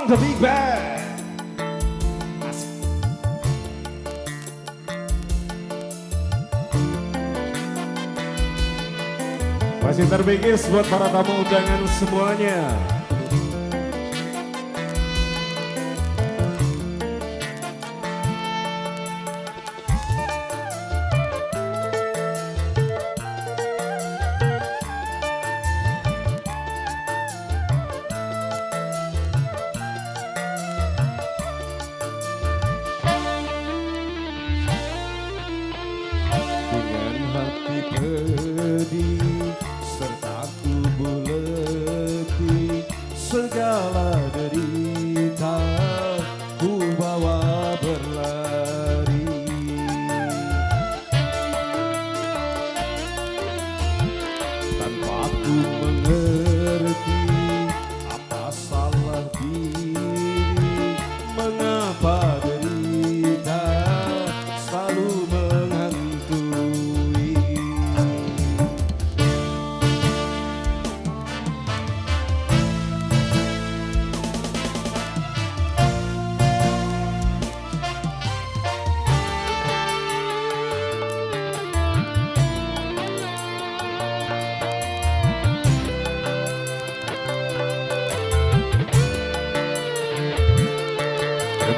The Big Band. Masih terpikir buat para tamu undangan semuanya. Serta tubuh letih, segala derita ku bawa berlari. Tanpa ku mengerti apa salah diri, mengapa derita selalu menghantui.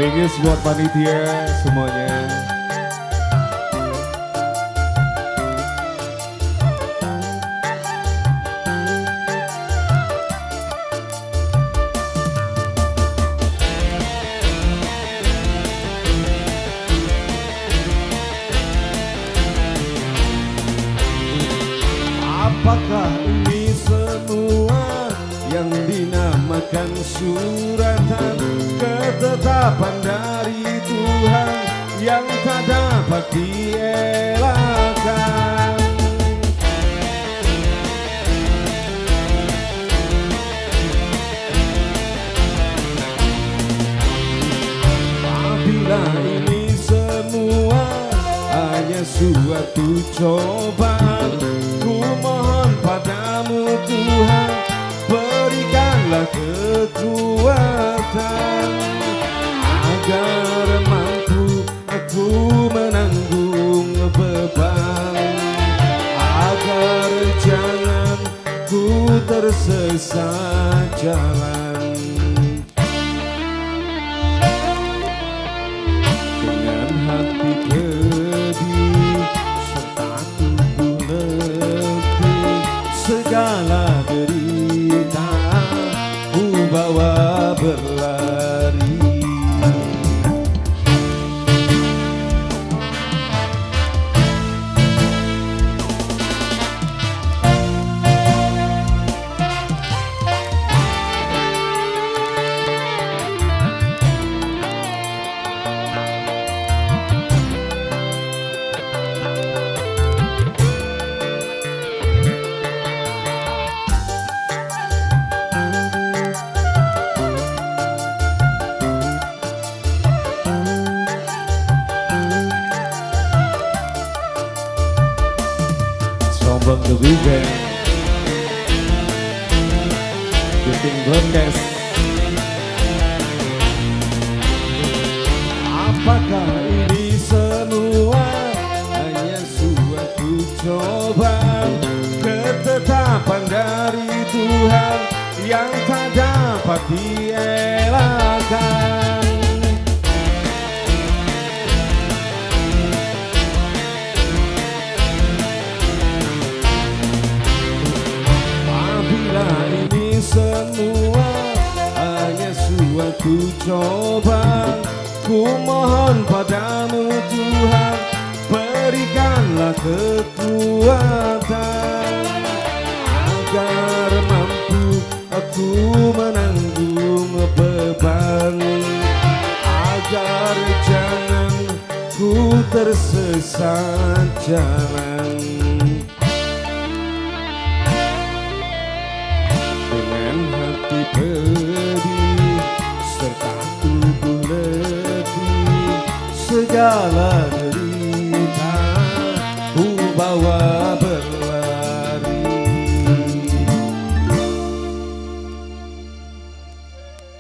Bingis buat panitia semuanya. Apakah ini semua yang dinamakan suratan, ketetapan dari Tuhan yang tak dapat dielakkan? Apabila ini semua hanya suatu cobaan, ku mohon padamu Tuhan, berikanlah kekuatan agar mampu aku menanggung beban, agar jangan ku tersesat jalan. Dengan hati pedih serta tubuh letih, segala derita ku bawa berlari. Sombong The Big Band, Gifting Broadcast. Apakah ini semua hanya suatu cobaan, ketetapan dari Tuhan yang tak dapat dielakkan? Apabila ini semua hanya suatu cobaan, ku mohon padamu Tuhan, berikanlah kekuatan agar mampu aku menanggung beban, agar jangan ku tersesat jalan. Dengan hati pedih serta tubuh letih, segala